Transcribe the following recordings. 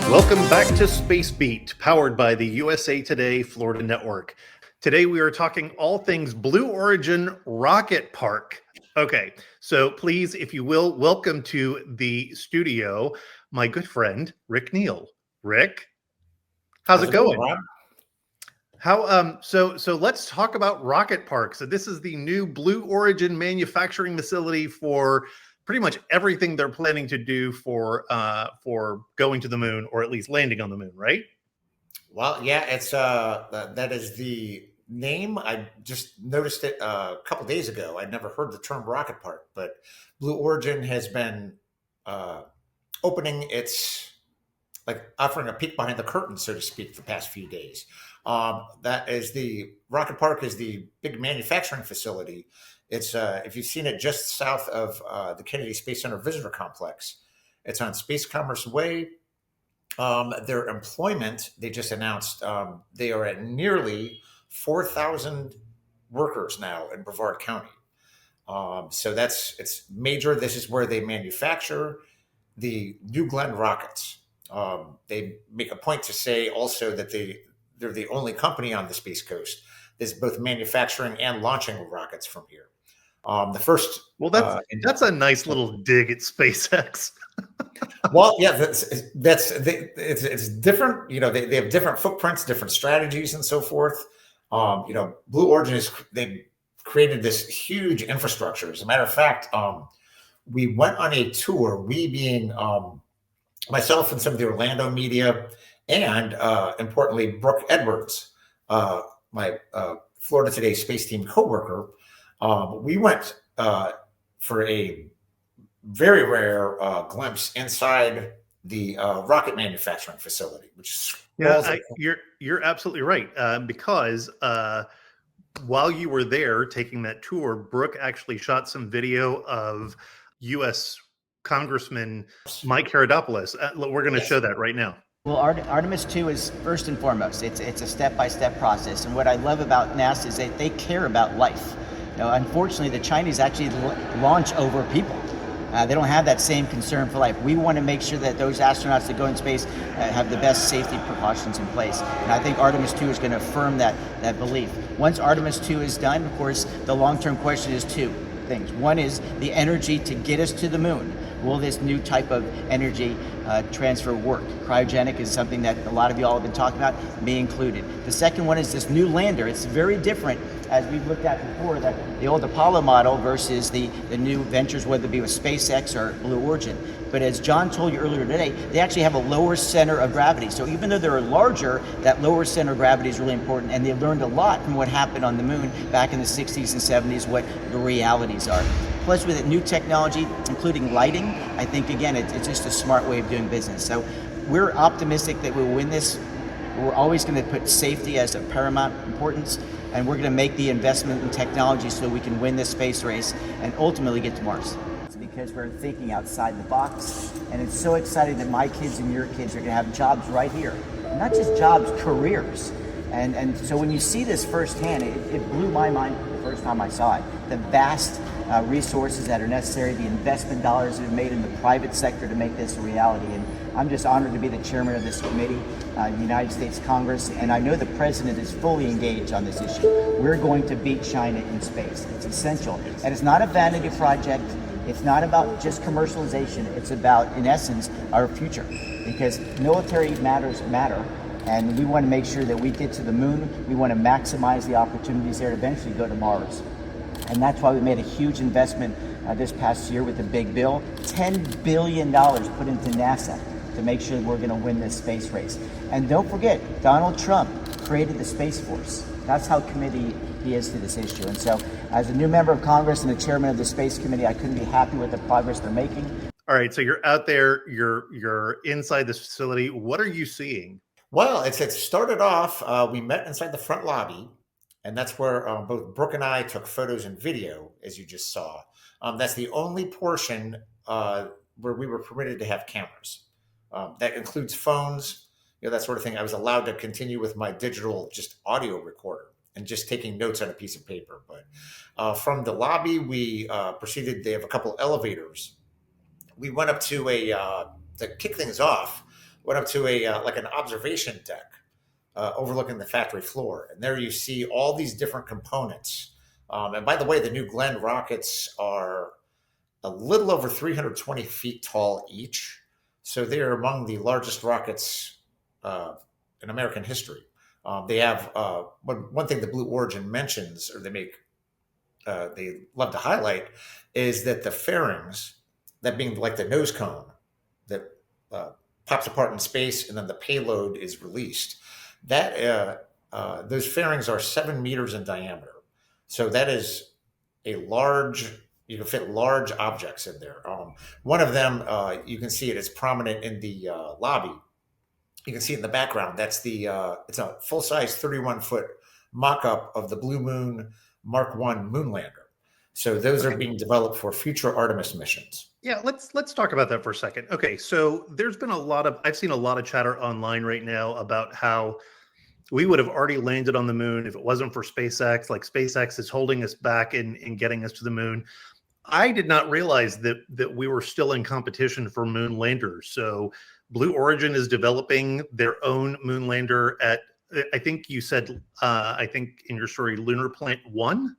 Welcome back to Space Beat, powered by the USA Today Florida Network. Today we are talking all things Blue Origin Rocket Park. Okay, so please, if you will, welcome to the studio my good friend Rick Neale. Rick, how's it going? Rob? So let's talk about Rocket Park. So this is the new Blue Origin manufacturing facility for pretty much everything they're planning to do for going to the moon, or at least landing on the moon, right? Well, yeah, it's that is the name. I just noticed it a couple days ago. I'd never heard the term rocket park, but Blue Origin has been uh, opening its like offering a peek behind the curtain, so to speak, the past few days. That is the rocket park is the big manufacturing facility. It's if you've seen it just south of the Kennedy Space Center Visitor Complex. It's on Space Commerce Way. Their employment, they just announced they are at nearly 4,000 workers now in Brevard County. So it's major. This is where they manufacture the New Glenn rockets. They make a point to say also that they're the only company on the Space Coast that's both manufacturing and launching rockets from here. The first, Well, that's a nice little dig at SpaceX. well, yeah, it's different. You know, they have different footprints, different strategies, and so forth. Blue Origin they created this huge infrastructure. As a matter of fact, we went on a tour. We being myself and some of the Orlando media, and importantly, Brooke Edwards, my Florida Today Space Team coworker. We went for a very rare glimpse inside the rocket manufacturing facility, which you're absolutely right. Because while you were there taking that tour, Brooke actually shot some video of U.S. Congressman Mike Herodopoulos. We're going to show that right now. Well, Artemis 2 is first and foremost. It's a step-by-step process, and what I love about NASA is that they care about life. Unfortunately, the Chinese actually launch over people. They don't have that same concern for life. We want to make sure that those astronauts that go in space have the best safety precautions in place. And I think Artemis 2 is going to affirm that belief. Once Artemis 2 is done, of course, the long-term question is two things. One is the energy to get us to the moon. Will this new type of energy transfer work? Cryogenic is something that a lot of you all have been talking about, me included. The second one is this new lander. It's very different, as we've looked at before, the old Apollo model versus the new ventures, whether it be with SpaceX or Blue Origin. But as John told you earlier today, they actually have a lower center of gravity. So even though they're larger, that lower center of gravity is really important. And they learned a lot from what happened on the moon back in the 60s and 70s, what the realities are. Plus with it, new technology, including lighting, I think, again, it's just a smart way of doing business. So we're optimistic that we'll win this. We're always going to put safety as a paramount importance, and we're going to make the investment in technology so we can win this space race and ultimately get to Mars. It's because we're thinking outside the box, and it's so exciting that my kids and your kids are going to have jobs right here. And not just jobs, careers. And so when you see this firsthand, it blew my mind the first time I saw it. The vast resources that are necessary, the investment dollars that are made in the private sector to make this a reality. And I'm just honored to be the chairman of this committee, the United States Congress, and I know the president is fully engaged on this issue. We're going to beat China in space. It's essential. And it's not a vanity project. It's not about just commercialization. It's about, in essence, our future. Because military matters matter. And we want to make sure that we get to the moon. We want to maximize the opportunities there to eventually go to Mars. And that's why we made a huge investment this past year with the big bill, $10 billion put into NASA to make sure we're going to win this space race. And don't forget, Donald Trump created the Space Force. That's how committed he is to this issue. And so as a new member of Congress and the chairman of the Space Committee, I couldn't be happy with the progress they're making. All right, so you're out there, you're inside this facility. What are you seeing? Well, it started off, we met inside the front lobby, and that's where both Brooke and I took photos and video, as you just saw. That's the only portion where we were permitted to have cameras. That includes phones, that sort of thing. I was allowed to continue with my digital just audio recorder and just taking notes on a piece of paper. But from the lobby, we proceeded. They have a couple elevators. We went up to to kick things off. went up to a like an observation deck overlooking the factory floor, and there you see all these different components. And by the way, the new Glenn rockets are a little over 320 feet tall each, so they are among the largest rockets in American history. They have one thing the Blue Origin mentions, or they love to highlight, is that the fairings, that being like the nose cone that pops apart in space and then the payload is released, that those fairings are 7 meters in diameter. So that is a large. You can fit large objects in there. One of them, you can see it is prominent in the lobby. You can see it in the background. That's it's a full-size 31-foot mock-up of the Blue Moon Mark I moonlander. So those are being developed for future Artemis missions. Yeah, let's talk about that for a second. Okay, so there's been I've seen a lot of chatter online right now about how we would have already landed on the moon if it wasn't for SpaceX. Like SpaceX is holding us back in getting us to the moon. I did not realize that we were still in competition for moon landers. So Blue Origin is developing their own moon lander at, I think you said, I think in your story, Lunar Plant 1?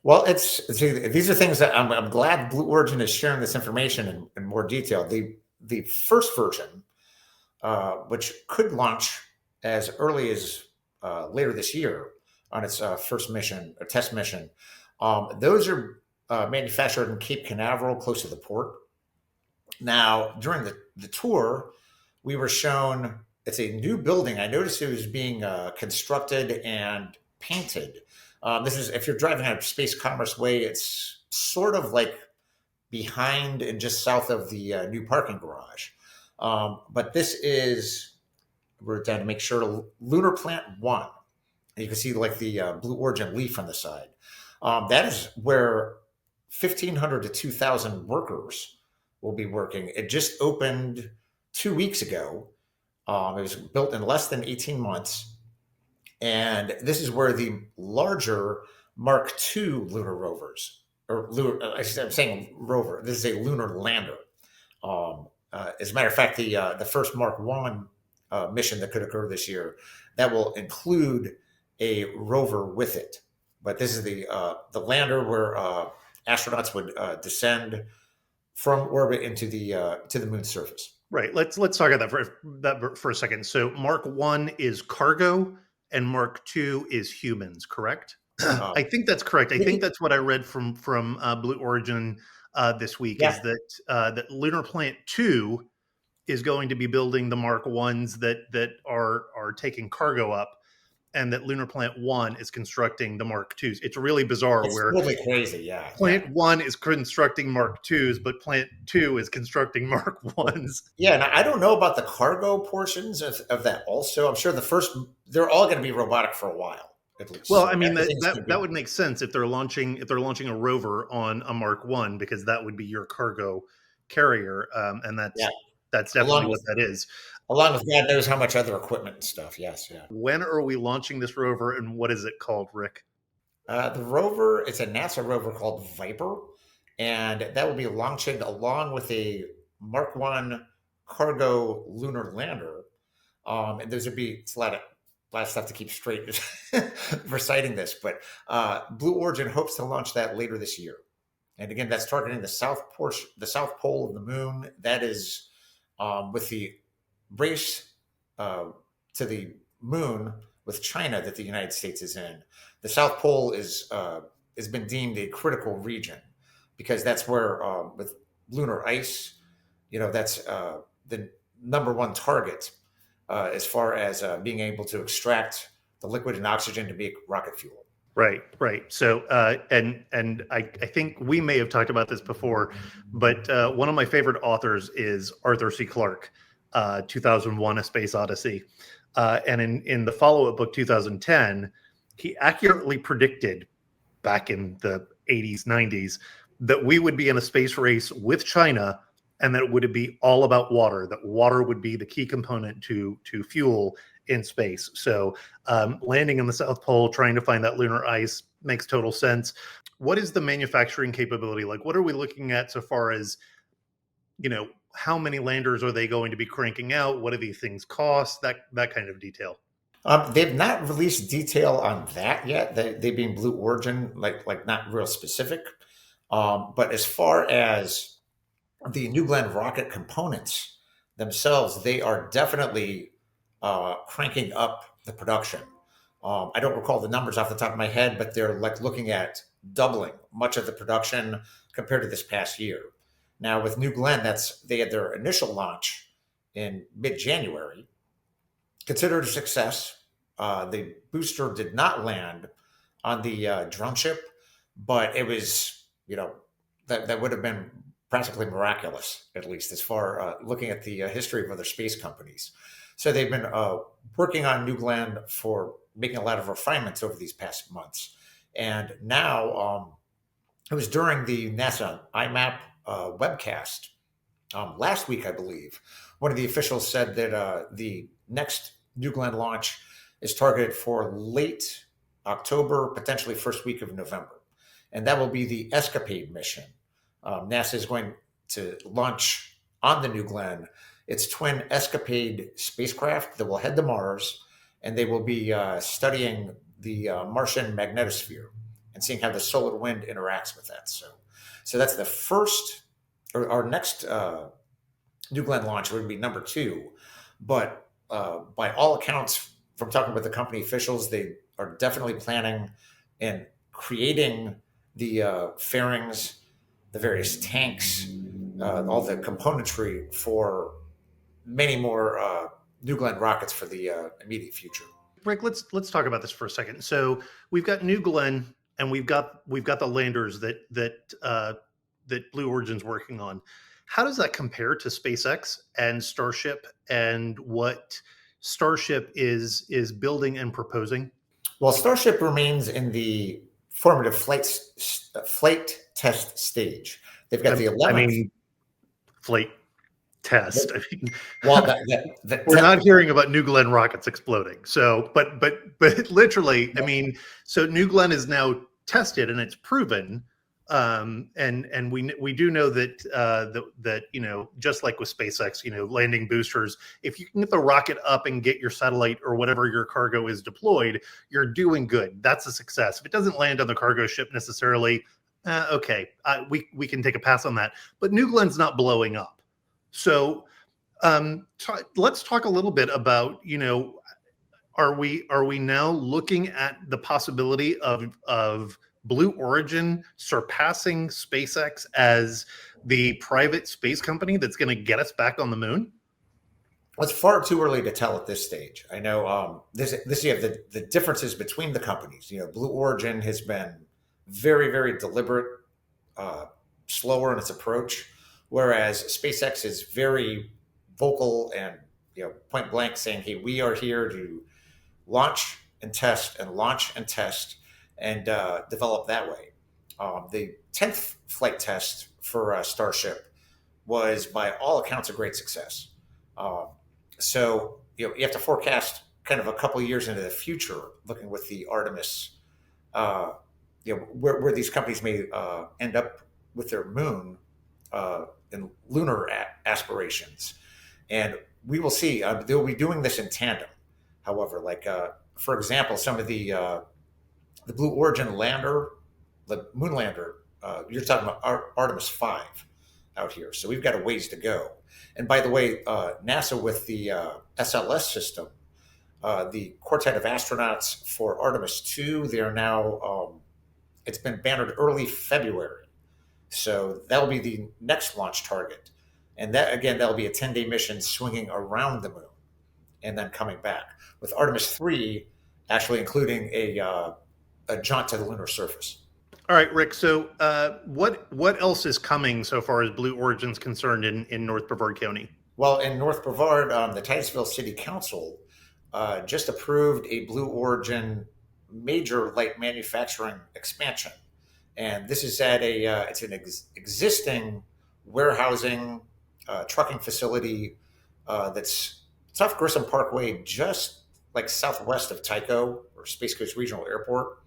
Well, these are things that I'm glad Blue Origin is sharing this information in more detail. The first version, which could launch as early as later this year on its first mission, a test mission, those are manufactured in Cape Canaveral, close to the port. Now, during the tour, we were shown it's a new building. I noticed it was being constructed and painted. This is, if you're driving on Space Commerce Way, it's sort of like behind and just south of the new parking garage. But this is, I wrote it down to make sure, Lunar Plant 1. And you can see like the Blue Origin leaf on the side. That is where 1,500 to 2,000 workers will be working. It just opened 2 weeks ago. It was built in less than 18 months. And this is where the larger Mark II lunar rovers, I'm saying rover, this is a lunar lander. As a matter of fact, the first Mark I mission that could occur this year, that will include a rover with it. But this is the lander where astronauts would descend from orbit into the moon's surface. Right. Let's talk about that for a second. So Mark I is cargo and Mark II is humans, correct? I think that's correct. I think that's what I read from Blue Origin this week. Yeah. Is that Lunar Plant 2 is going to be building the Mark I's that are taking cargo up, and that Lunar Plant 1 is constructing the Mark IIs. It's really bizarre. It's really crazy, yeah. Plant 1 is constructing Mark IIs, but Plant 2 is constructing Mark 1s. Yeah, and I don't know about the cargo portions of that also. I'm sure they're all going to be robotic for a while, at least. Well, I mean, that would make sense if they're launching a rover on a Mark I, because that would be your cargo carrier, and that's definitely what that is. Along with God knows how much other equipment and stuff. Yes, yeah. When are we launching this rover, and what is it called, Rick? The rover, it's a NASA rover called Viper, and that will be launching along with a Mark I cargo lunar lander. And it's a lot of stuff to keep straight reciting this, but Blue Origin hopes to launch that later this year. And again, that's targeting the south pole of the moon. That is with the race to the moon with China that the United States is in. The South Pole has been deemed a critical region because that's where, with lunar ice, that's the number one target as far as being able to extract the liquid and oxygen to make rocket fuel. Right. So, and I think we may have talked about this before, but one of my favorite authors is Arthur C. Clarke. 2001: A Space Odyssey, and in the follow-up book 2010, he accurately predicted back in the 80s, 90s that we would be in a space race with China, and that it would be all about water. That water would be the key component to fuel in space. So, landing in the South Pole, trying to find that lunar ice makes total sense. What is the manufacturing capability like? What are we looking at so far as how many landers are they going to be cranking out? What do these things cost? That kind of detail. They've not released detail on that yet. They being Blue Origin, like not real specific. But as far as the New Glenn rocket components themselves, they are definitely cranking up the production. I don't recall the numbers off the top of my head, but they're like looking at doubling much of the production compared to this past year. Now with New Glenn, they had their initial launch in mid-January, considered a success. The booster did not land on the drone ship, but it was, that would have been practically miraculous, at least as far looking at the history of other space companies. So they've been working on New Glenn for making a lot of refinements over these past months. And now it was during the NASA IMAP webcast last week, I believe, one of the officials said that the next New Glenn launch is targeted for late October, potentially first week of November. And that will be the Escapade mission. NASA is going to launch on the New Glenn its twin Escapade spacecraft that will head to Mars, and they will be studying the Martian magnetosphere and seeing how the solar wind interacts with that. So that's the first, or our next New Glenn launch would be number 2. But by all accounts, from talking with the company officials, they are definitely planning and creating the fairings, the various tanks, all the componentry for many more New Glenn rockets for the immediate future. Rick, let's talk about this for a second. So we've got New Glenn, and we've got the landers that Blue Origin's working on. How does that compare to SpaceX and Starship, and what Starship is building and proposing? Well, Starship remains in the formative flight test stage. They've got the 11th. Flight test. Well, we're not hearing about New Glenn rockets exploding. So, but literally, so New Glenn is now tested and it's proven. And we do know that just like with SpaceX, landing boosters, if you can get the rocket up and get your satellite or whatever your cargo is deployed, you're doing good. That's a success. If it doesn't land on the cargo ship necessarily, okay, we can take a pass on that. But New Glenn's not blowing up. So let's talk a little bit about, are we now looking at the possibility of Blue Origin surpassing SpaceX as the private space company that's going to get us back on the moon? Well, it's far too early to tell at this stage. I know this you have the differences between the companies. Blue Origin has been very, very deliberate, slower in its approach, whereas SpaceX is very vocal and point blank saying, "Hey, we are here to launch and test and launch and test and develop that way." The 10th flight test for Starship was, by all accounts, a great success. So you have to forecast kind of a couple of years into the future, looking with the Artemis, where these companies may end up with their moon and lunar aspirations. And we will see. They'll be doing this in tandem. However, for example, some of the Blue Origin lander, the moon lander, you're talking about Artemis 5 out here. So we've got a ways to go. And by the way, NASA with the SLS system, the quartet of astronauts for Artemis 2, they are now, it's been bannered early February. So that'll be the next launch target. And that'll be a 10-day mission swinging around the moon and then coming back, with Artemis 3 actually including a jaunt to the lunar surface. All right, Rick. So what else is coming so far as Blue Origin's concerned in North Brevard County? Well, in North Brevard, the Titusville City Council just approved a Blue Origin major light manufacturing expansion. And this is at it's an existing warehousing trucking facility that's off Grissom Parkway, just like southwest of Tycho, or Space Coast Regional Airport.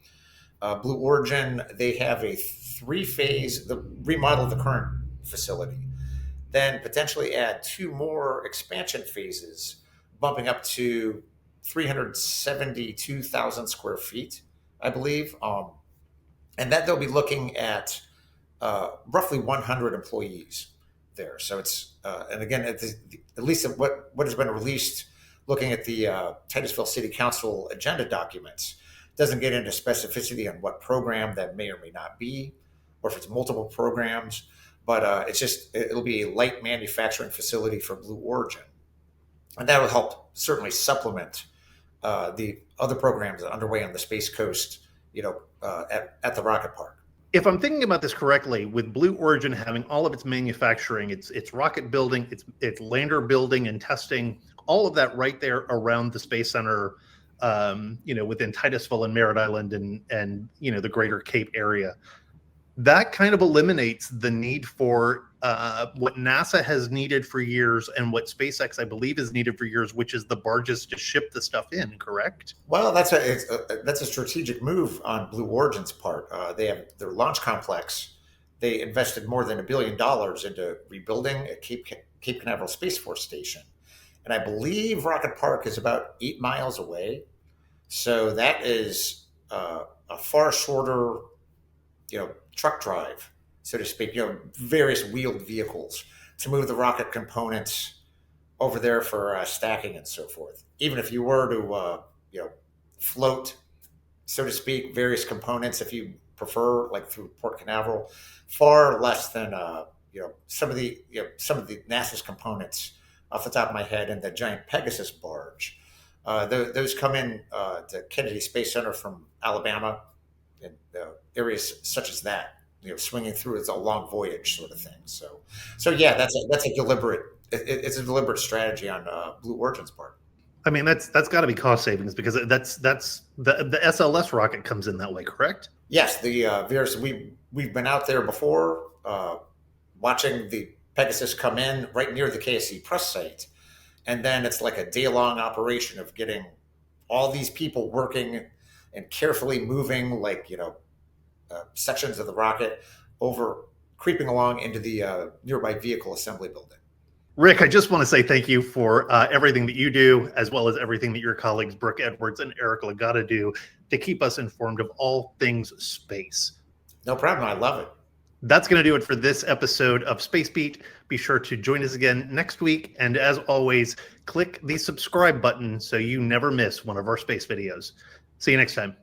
Blue Origin, they have a 3-phase remodel of the current facility then potentially add 2 more expansion phases, bumping up to 372,000 square feet, I believe. And that they'll be looking at roughly 100 employees there. So it's, and again, at least what has been released, looking at the Titusville City Council agenda documents, doesn't get into specificity on what program that may or may not be, or if it's multiple programs. But it'll be a light manufacturing facility for Blue Origin. And that will help certainly supplement the other programs that are underway on the Space Coast, at the rocket park. If I'm thinking about this correctly, with Blue Origin having all of its manufacturing, its rocket building, its lander building and testing, all of that right there around the Space Center, within Titusville and Merritt Island and the greater Cape area, that kind of eliminates the need for what NASA has needed for years and what SpaceX, I believe, has needed for years, which is the barges to ship the stuff in, correct? Well, that's a strategic move on Blue Origin's part. They have their launch complex. They invested more than $1 billion into rebuilding a Cape Canaveral Space Force Station. And I believe Rocket Park is about 8 miles away. So that is a far shorter, truck drive, so to speak, various wheeled vehicles to move the rocket components over there for stacking and so forth. Even if you were to, float, so to speak, various components, if you prefer, like through Port Canaveral, far less than, some of the NASA's components off the top of my head, and the giant Pegasus barge. Those come in to Kennedy Space Center from Alabama, and areas such as that, swinging through. It's a long voyage sort of thing. So yeah, that's a deliberate. It's a deliberate strategy on Blue Origin's part. I mean, that's got to be cost savings, because that's the SLS rocket comes in that way, correct? Yes, the we've been out there before, watching the Pegasus come in right near the KSC press site, and then it's like a day-long operation of getting all these people working and carefully moving, sections of the rocket over, creeping along into the nearby vehicle assembly building. Rick, I just want to say thank you for everything that you do, as well as everything that your colleagues Brooke Edwards and Eric Legata do to keep us informed of all things space. No problem. I love it. That's going to do it for this episode of Space Beat. Be sure to join us again next week. And as always, click the subscribe button so you never miss one of our space videos. See you next time.